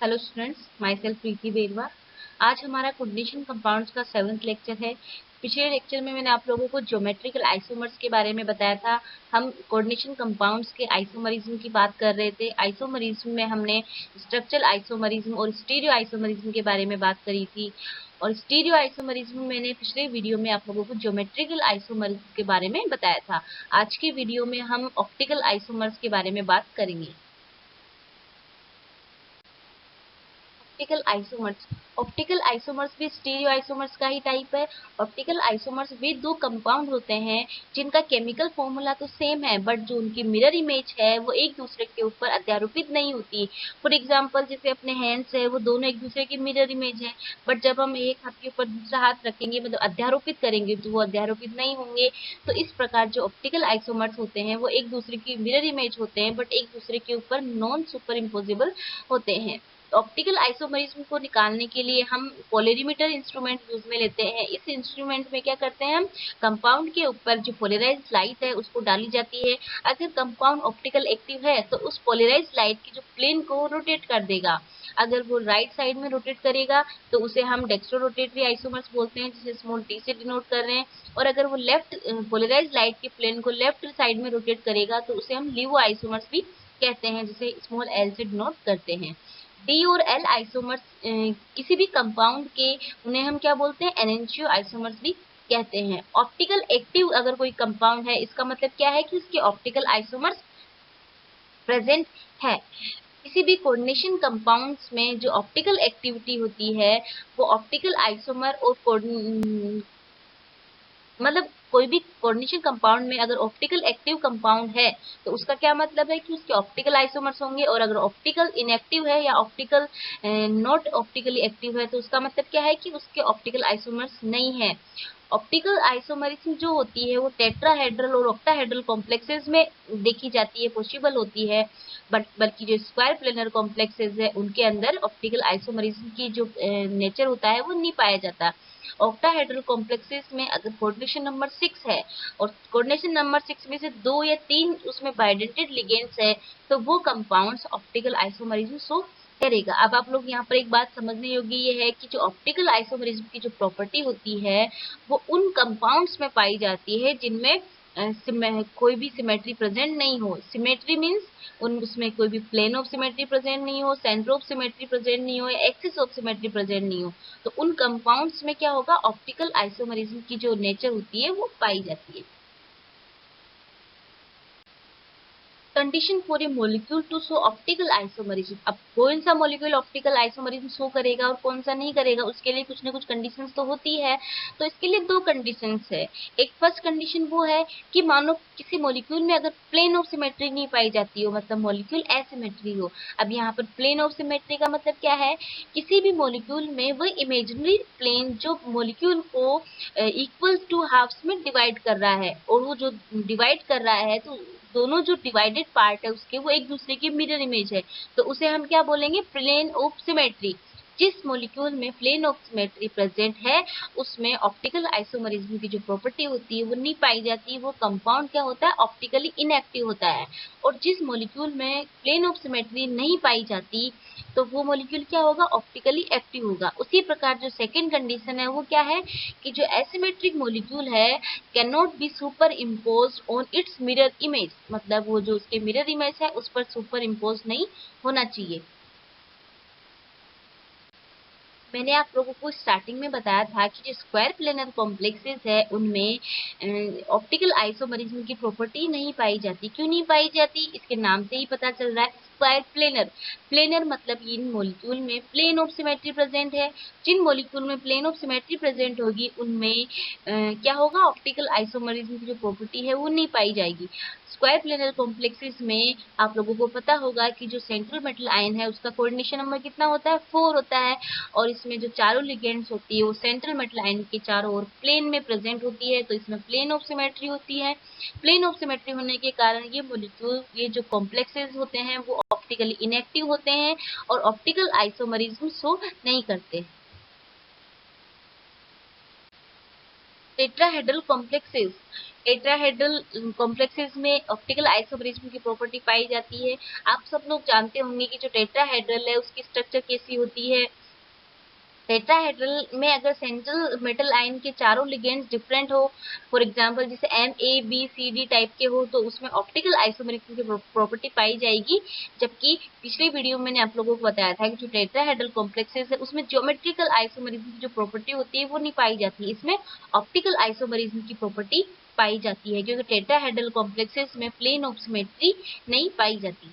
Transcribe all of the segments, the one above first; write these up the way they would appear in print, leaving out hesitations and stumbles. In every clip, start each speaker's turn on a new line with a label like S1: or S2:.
S1: Hello students, my self प्रीति बेरवा। आज हमारा coordination compounds का 7th लेक्चर है। पिछले लेक्चर में मैंने आप लोगों को ज्योमेट्रिकल आइसोमर्स के बारे में बताया था। हम कोऑर्डिनेशन कंपाउंड्स के आइसोमरिज्म की बात कर रहे थे। आइसोमरिज्म में हमने स्ट्रक्चरल आइसोमरिज्म और स्टीरियो आइसोमरिज्म के बारे में बात करी थी। और स्टीरियो आइसोमरिज्म में मैंने पिछले वीडियो में आप लोगों को ज्योमेट्रिकल आइसोमर्स के बारे में बताया था। आज की वीडियो में हम ऑप्टिकल आइसोमर्स के बारे में बात करेंगे। ऑप्टिकल आइसोमर्स भी स्टीरियो आइसोमर्स का ही टाइप है। ऑप्टिकल आइसोमर्स वे दो कंपाउंड होते हैं जिनका केमिकल फॉर्मूला तो सेम है, बट जो उनकी मिरर इमेज है वो एक दूसरे के ऊपर अध्यारोपित नहीं होती। फॉर एग्जांपल, जैसे अपने हैंड्स है वो दोनों एक दूसरे की मिरर इमेज है, बट जब हम एक हाथ के ऊपर दूसरा हाथ रखेंगे, मतलब अध्यारोपित करेंगे, तो वो अध्यारोपित नहीं होंगे। तो इस प्रकार जो ऑप्टिकल आइसोमर्स होते हैं वो एक दूसरे की मिरर इमेज होते हैं, बट एक दूसरे के ऊपर नॉन सुपर इम्पोजिबल होते हैं। ऑप्टिकल आइसोमरिज्म को निकालने के लिए हम पोलरीमीटर इंस्ट्रूमेंट यूज में लेते हैं। इस इंस्ट्रूमेंट में क्या करते हैं, हम कंपाउंड के ऊपर जो पोलराइज्ड लाइट है उसको डाली जाती है। अगर कंपाउंड ऑप्टिकल एक्टिव है तो उस पोलराइज्ड लाइट की जो प्लेन को रोटेट कर देगा। अगर वो राइट साइड में रोटेट करेगा तो उसे हम डेक्स्ट्रो रोटेटरी आइसोमर्स बोलते हैं, जिसे स्मॉल टी से डिनोट कर रहे हैं। और अगर वो लेफ्ट पोलराइज्ड लाइट के प्लेन को लेफ्ट साइड में रोटेट करेगा तो उसे हम लिवो आइसोमर्स भी कहते हैं, जिसे स्मॉल एल से डिनोट करते हैं। डी और एल आइसोमर्स किसी भी कंपाउंड के, उन्हें हम क्या बोलते हैं, एनेंशियो आइसोमर्स भी कहते हैं। ऑप्टिकल एक्टिव अगर कोई कंपाउंड है, इसका मतलब क्या है कि उसके ऑप्टिकल आइसोमर्स प्रेजेंट है। किसी भी कोऑर्डिनेशन कंपाउंड्स में जो ऑप्टिकल एक्टिविटी होती है वो ऑप्टिकल आइसोमर और मतलब कोई भी कोऑर्डिनेशन कंपाउंड में अगर ऑप्टिकल एक्टिव कंपाउंड है तो उसका क्या मतलब है कि उसके ऑप्टिकल आइसोमर्स होंगे, और अगर ऑप्टिकल इनएक्टिव है या ऑप्टिकल नॉट ऑप्टिकली एक्टिव है तो उसका मतलब क्या है कि उसके ऑप्टिकल आइसोमर्स नहीं है। ऑप्टिकल आइसोमरिज्म जो होती है वो टेट्राहेड्रल और ऑक्टाहेड्रल कॉम्प्लेक्सेस में देखी जाती है, पॉसिबल होती है, बट बल्कि जो स्क्वायर प्लेनर कॉम्प्लेक्सेस है उनके अंदर ऑप्टिकल आइसोमरिज्म की जो नेचर होता है वो नहीं पाया जाता। ऑक्टाहेड्रल कॉम्प्लेक्सेस में अगर कोऑर्डिनेशन नंबर 6 है और कोऑर्डिनेशन नंबर 6 में से 2 या 3 उसमें बाइडेंटेड लिगेंड्स है तो वो कंपाउंड्स ऑप्टिकल आइसोमरिज्म शो करेगा। अब आप लोग यहाँ पर एक बात समझने योग्य ये है कि जो ऑप्टिकल आइसोमरिज्म की जो प्रॉपर्टी होती है वो उन कंपाउंड्स में पाई जाती है जिनमें कोई भी सिमेट्री प्रेजेंट नहीं हो। सिमेट्री मीन्स उसमें कोई भी प्लेन ऑफ सिमेट्री प्रेजेंट नहीं हो, सेंटर ऑफ सिमेट्री प्रेजेंट नहीं हो, या एक्सिस ऑफ सिमेट्री प्रेजेंट नहीं हो। तो उन कंपाउंड्स में क्या होगा, ऑप्टिकल आइसोमरिज्म की जो नेचर होती है वो पाई जाती है। Condition for a molecule to show optical isomerism. अब कौन सा मॉलिक्यूल ऑप्टिकल आइसोमरिज्म शो करेगा और कौन सा नहीं करेगा, उसके लिए कुछ ना कुछ कंडीशंस तो होती है। तो इसके लिए दो कंडीशंस है। एक फर्स्ट कंडीशन वो है कि मानो किसी मॉलिक्यूल में अगर प्लेन ऑफ सिमेट्री नहीं पाई जाती हो, मतलब मॉलिक्यूल एसिमेट्री हो। अब यहाँ पर प्लेन ऑफ सिमेट्री का मतलब क्या है, किसी भी मॉलिक्यूल में वो इमेजिनरी प्लेन जो मॉलिक्यूल को इक्वल टू हाफ्स में डिवाइड कर रहा है, और वो जो डिवाइड कर रहा है तो दोनों जो डिवाइडेड पार्ट है उसके वो एक दूसरे की मिरर इमेज है, तो उसे हम क्या बोलेंगे, प्लेन ऑफ सिमेट्री। जिस मॉलिक्यूल में प्लेन ऑफ सिमेट्री प्रेजेंट है उसमें ऑप्टिकल आइसोमरिज्म की जो प्रॉपर्टी होती है वो नहीं पाई जाती, वो कंपाउंड क्या होता है, ऑप्टिकली इनएक्टिव होता है। और जिस मॉलिक्यूल में प्लेन ऑफ सिमेट्री नहीं पाई जाती तो वो मॉलिक्यूल क्या होगा, ऑप्टिकली एक्टिव होगा। उसी प्रकार जो सेकेंड कंडीशन है वो क्या है कि जो एसिमेट्रिक मॉलिक्यूल है can not be super impose on it's mirror image, मतलब वो जो उसके मिरर इमेज है उस पर सुपर इम्पोज नहीं होना चाहिए। मैंने आप लोगों को स्टार्टिंग में बताया था कि जो स्क्वायर प्लेनर कॉम्प्लेक्सेस है उनमें ऑप्टिकल आइसोमरिज्म की प्रॉपर्टी नहीं पाई जाती। क्यों नहीं पाई जाती, इसके नाम से ही पता चल रहा है, स्क्वायर प्लेनर। प्लेनर मतलब इन मॉलिक्यूल में प्लेन ऑफ सिमेट्री प्रेजेंट है। जिन मॉलिक्यूल में प्लेन ऑफ सिमेट्री प्रेजेंट होगी उनमें क्या होगा, ऑप्टिकल आइसोमरिज्म की जो प्रॉपर्टी है वो नहीं पाई जाएगी। स्क्वायर प्लेनर कॉम्प्लेक्सेस में आप लोगों को पता होगा कि जो सेंट्रल मेटल आयन है उसका कोऑर्डिनेशन नंबर कितना होता है, 4 होता है। और इसमें जो चारों लिगेंड्स होती है वो सेंट्रल मेटल आयन के चारों ओर प्लेन में प्रेजेंट होती है, तो इसमें प्लेन ऑफ सिमेट्री होती है। प्लेन ऑफ सिमेट्री होने के कारण ये मॉलिक्यूल, ये जो कॉम्प्लेक्सेस होते हैं वो ऑप्टिकली इनएक्टिव होते हैं और ऑप्टिकल आइसोमरिज्म शो नहीं करते। टेट्राहेड्रल कॉम्प्लेक्सेस, टेट्राहेड्रल कॉम्प्लेक्सेस में ऑप्टिकल आइसोमेरिज्म की प्रॉपर्टी पाई जाती है। आप सब लोग जानते होंगे कि जो टेट्राहेड्रल है उसकी स्ट्रक्चर कैसी होती है। टेट्राहेड्रल में अगर सेंट्रल मेटल आयन के चारों लिगेंड्स डिफरेंट हो, फॉर एग्जांपल जैसे MABCD टाइप के हो, तो उसमें ऑप्टिकल आइसोमेरिज्म की प्रॉपर्टी पाई जाएगी। जबकि पिछले वीडियो में मैंने आप लोगों को बताया था कि जो टेट्राहेड्रल कॉम्प्लेक्सेस है उसमें ज्योमेट्रिकल आइसोमेरिज्म की जो प्रॉपर्टी होती है वो नहीं पाई जाती, इसमें ऑप्टिकल आइसोमेरिज्म की प्रॉपर्टी पाई जाती है, क्योंकि टेट्राहेड्रल कॉम्प्लेक्सेस में प्लेन ऑफ सिमेट्री नहीं पाई जाती।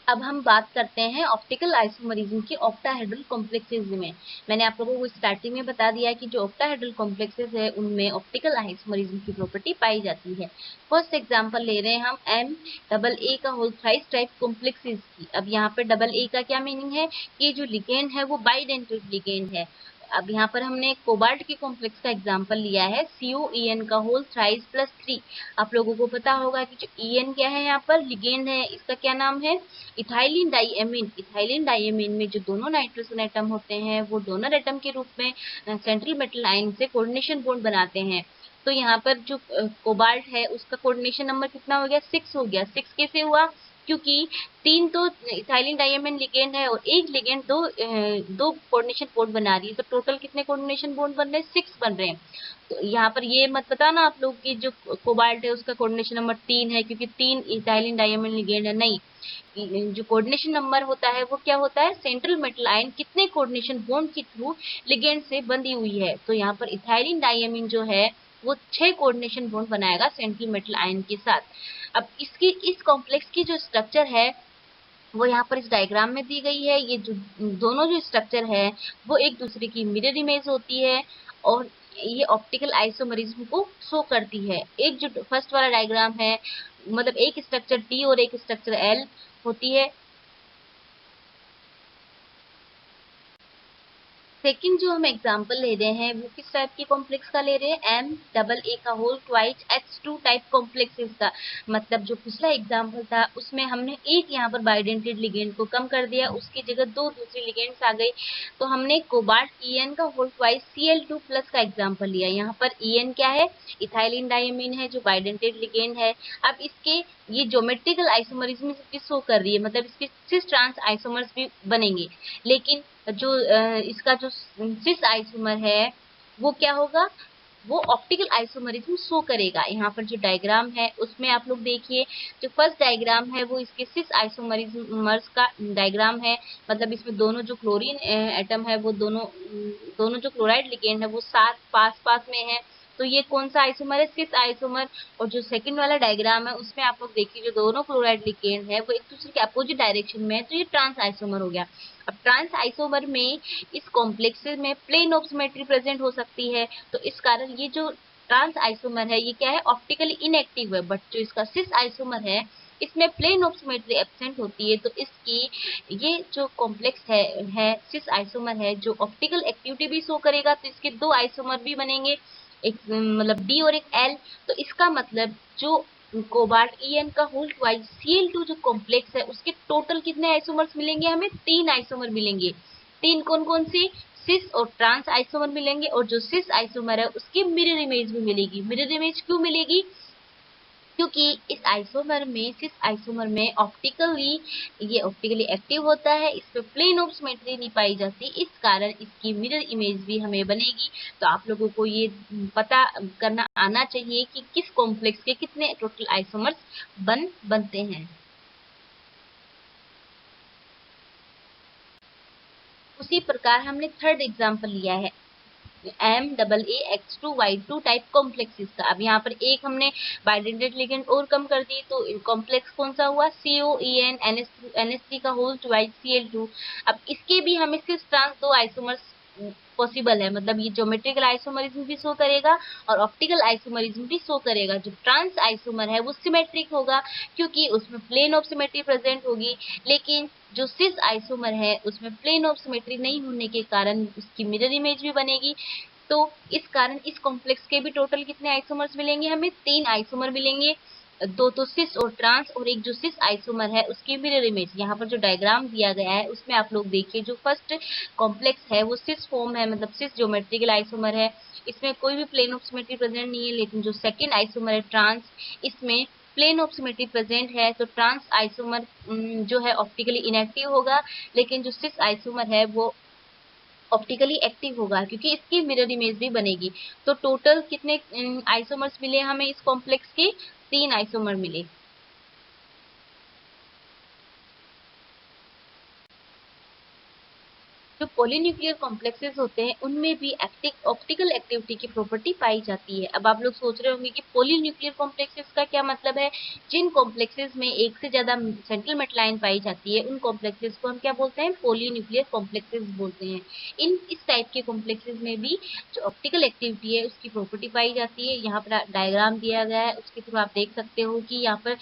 S1: अब हम बात करते हैं ऑप्टिकल आइसोमरिज्म की ऑक्टाहेड्रल कॉम्प्लेक्सेस में। मैंने आप लोगों को स्टार्टिंग में बता दिया कि जो ऑक्टाहेड्रल कॉम्प्लेक्सेस है उनमें ऑप्टिकल आइसोमरिज्म की प्रॉपर्टी पाई जाती है। फर्स्ट एग्जांपल ले रहे हैं हम MAA का होल थ्राइस टाइप कॉम्प्लेक्सेस की। अब यहाँ पर AA का क्या मीनिंग है कि जो लिगेंड है वो बाइडेंटेड लिगेंड है। अब यहाँ पर हमने कोबाल्ट के कॉम्प्लेक्स का एग्जांपल लिया है COEN का होल थ्राइस प्लस 3। आप लोगों को पता होगा कि जो EN क्या है, यहाँ पर लिगेंड है, इसका क्या नाम है, इथाइलिन डाइएमीन। इथाइलिन डाइएमीन में जो दोनों नाइट्रोजन एटम होते हैं वो डोनर एटम के रूप में सेंट्रल मेटल आयन से कोऑर्डिनेशन बॉन्ड बनाते हैं। तो यहाँ पर जो कोबाल्ट है उसका कोऑर्डिनेशन नंबर कितना हो गया, 6 हो गया। 6 कैसे हुआ, क्योंकि 3 तो इथाइलिन डाइएमीन लिगेंड है और एक लिगेंड दो कोऑर्डिनेशन बॉन्ड बना रही है, तो टोटल कितने कोऑर्डिनेशन बॉन्ड बन रहे हैं, 6 बन रहे हैं। तो यहाँ पर ये मत बताना आप लोग कि जो कोबाल्ट है उसका कोऑर्डिनेशन नंबर 3 है क्योंकि 3 इथाइलिन डाइएमीन लिगेंड है, नहीं। जो कोऑर्डिनेशन नंबर होता है वो क्या होता है, सेंट्रल मेटल आयन कितने कोऑर्डिनेशन बॉन्ड के थ्रू लिगेंड से बंधी हुई है। तो यहाँ पर इथाइलिन डाइएमीन जो है वो 6 कोऑर्डिनेशन बॉन्ड बनाएगा सेंट्रल मेटल आयन के साथ। अब इसकी इस कॉम्प्लेक्स की जो स्ट्रक्चर है वो यहाँ पर इस डायग्राम में दी गई है। ये जो दोनों जो स्ट्रक्चर है वो एक दूसरे की मिरर इमेज होती है और ये ऑप्टिकल आइसोमरिज्म को शो करती है। एक जो फर्स्ट वाला डायग्राम है, मतलब एक स्ट्रक्चर T और एक स्ट्रक्चर L होती है। सेकंड जो हम एग्जांपल ले रहे हैं वो किस टाइप की कॉम्प्लेक्स का ले रहे हैं, MAA का whole twice H2 type complexes का। मतलब जो पिछला एग्जांपल था उसमें हमने एक यहाँ पर बाइडेंटेड लिगेंड को कम कर दिया, उसकी जगह दो दूसरी लिगेंड्स आ गई। तो हमने कोबाल्ट EN का होल ट्वाइस Cl2 प्लस का एग्जाम्पल लिया। यहाँ पर EN क्या है, इथाइलिन डाइएमीन है जो बाइडेंटेड लिगेंड है। अब इसके ये ज्योमेट्रिकल आइसोमरिज्म भी शो कर रही है, मतलब इसके सिस ट्रांस आइसोमर्स भी बनेंगे। लेकिन जो इसका जो सिस आइसोमर है वो क्या होगा, वो ऑप्टिकल आइसोमरिज्म शो करेगा। यहाँ पर जो डायग्राम है उसमें आप लोग देखिए, जो फर्स्ट डायग्राम है वो इसके सिस आइसोमरिज्मर्स का डायग्राम है। मतलब इसमें दोनों जो क्लोरीन एटम है वो दोनों जो क्लोराइड लिगेंड है वो साथ पास पास में है। तो ये कौन सा आइसोमर है, सिस आइसोमर। और जो सेकंड वाला डायग्राम है उसमें आप लोग देखिए जो दोनों क्लोराइड लिगेंड है वो एक दूसरे के अपोजिट डायरेक्शन में है, तो ये ट्रांस आइसोमर हो गया। अब ट्रांस आइसोमर में इस कॉम्प्लेक्स में प्लेन ऑफ सिमेट्री प्रेजेंट हो सकती है, तो इस कारण ये जो ट्रांस आइसोमर है ये क्या है, ऑप्टिकली इनएक्टिव है। बट जो इसका सिस आइसोमर है इसमें प्लेन ऑफ सिमेट्री एब्सेंट होती है, तो इसकी ये जो कॉम्प्लेक्स है सिस आइसोमर है जो ऑप्टिकल एक्टिविटी भी शो करेगा। तो इसके दो आइसोमर भी बनेंगे, एक मतलब D और एक L। तो इसका मतलब जो कोबाल्ट EN का होल ट्वाइस Cl2 जो कॉम्प्लेक्स है उसके टोटल कितने आइसोमर्स मिलेंगे, हमें 3 आइसोमर मिलेंगे। 3 कौन कौन से, सिस और ट्रांस आइसोमर मिलेंगे। और जो सिस आइसोमर है उसकी मिरर इमेज भी मिलेगी। मिरर इमेज क्यों मिलेगी, क्योंकि इस आइसोमर में सिस आइसोमर में ये ऑप्टिकली एक्टिव होता है, इस पे प्लेन ऑफ सिमेट्री नहीं पाई जाती, इस कारण इसकी मिरर इमेज भी हमें बनेगी। तो आप लोगों को ये पता करना आना चाहिए कि किस कॉम्प्लेक्स के कितने टोटल आइसोमर्स बनते हैं। उसी प्रकार हमने थर्ड एग्जाम्पल लिया है MAAX2Y2 टाइप कॉम्प्लेक्सेस का। अब यहाँ पर एक हमने बाइडेंटेड लिगेंड और कम कर दी, तो कॉम्प्लेक्स कौन सा हुआ, COEN NH3 का होल ट्वाइस Cl2। अब इसके भी हमें सिस ट्रांस दो आइसोमर्स पॉसिबल है, मतलब ये ज्योमेट्रिकल आइसोमरिज्म भी शो करेगा और ऑप्टिकल आइसोमरिज्म भी शो करेगा। जो ट्रांस आइसोमर है वो सिमेट्रिक होगा क्योंकि उसमें प्लेन ऑफ सिमेट्री प्रेजेंट होगी, लेकिन जो सिस आइसोमर है उसमें प्लेन ऑफ सिमेट्री नहीं होने के कारण उसकी मिरर इमेज भी बनेगी। तो इस कारण इस कॉम्प्लेक्स के भी टोटल कितने आइसोमर्स मिलेंगे, हमें 3 आइसोमर मिलेंगे। दो तो सिस और ट्रांस, और एक जो सिस आइसोमर है उसकी मिरर इमेज। यहाँ पर जो डायग्राम दिया गया है उसमें आप लोग देखिए, जो फर्स्ट कॉम्प्लेक्स है वो सिस फॉर्म है, मतलब सिस ज्योमेट्रिकल आइसोमर है, इसमें कोई भी प्लेन ऑफ सिमेट्री प्रेजेंट नहीं है। लेकिन जो सेकंड आइसोमर है ट्रांस, इसमें प्लेन ऑफ सिमेट्री प्रेजेंट है, तो ट्रांस आइसोमर जो है ऑप्टिकली इनएक्टिव होगा, लेकिन जो सिस आइसोमर है वो ऑप्टिकली एक्टिव होगा, क्योंकि इसकी मिरर इमेज भी बनेगी। तो टोटल कितने आइसोमर्स मिले हमें इस कॉम्प्लेक्स के? 3 आइसोमर मिले। जो पॉलीन्यूक्लियर कॉम्प्लेक्सेस होते हैं उनमें भी ऑप्टिकल एक्टिविटी की प्रॉपर्टी पाई जाती है। अब आप लोग सोच रहे होंगे कि पॉलीन्यूक्लियर कॉम्प्लेक्सेस का क्या मतलब है। जिन कॉम्प्लेक्सेस में एक से ज्यादा सेंट्रल मेटलाइन पाई जाती है उन कॉम्प्लेक्सेस को हम क्या बोलते हैं? पॉलीन्यूक्लियर कॉम्प्लेक्सेस बोलते हैं। इस टाइप के कॉम्प्लेक्सेस में भी जो ऑप्टिकल एक्टिविटी है उसकी प्रॉपर्टी पाई जाती है। यहाँ पर डायग्राम दिया गया है, उसके थ्रू आप देख सकते हो कि यहाँ पर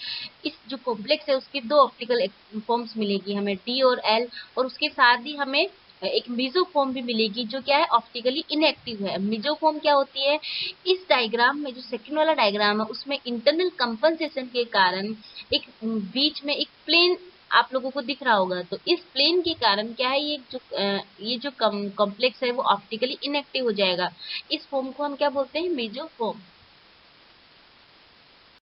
S1: इस जो कॉम्प्लेक्स है उसके दो ऑप्टिकल फॉर्म्स मिलेगी हमें, डी और एल, और उसके साथ ही हमें एक मीजोफॉर्म भी मिलेगी जो क्या है? ऑप्टिकली इनएक्टिव है। मीजोफॉर्म क्या होती है? इस डायग्राम में जो सेकंड वाला डायग्राम है उसमें इंटरनल कंपनसेशन के कारण एक बीच में एक प्लेन आप लोगों को दिख रहा होगा, तो इस प्लेन के कारण क्या है, ये जो कॉम्प्लेक्स है वो ऑप्टिकली इनएक्टिव हो जाएगा। इस फॉर्म को हम क्या बोलते हैं? मीजोफॉर्म।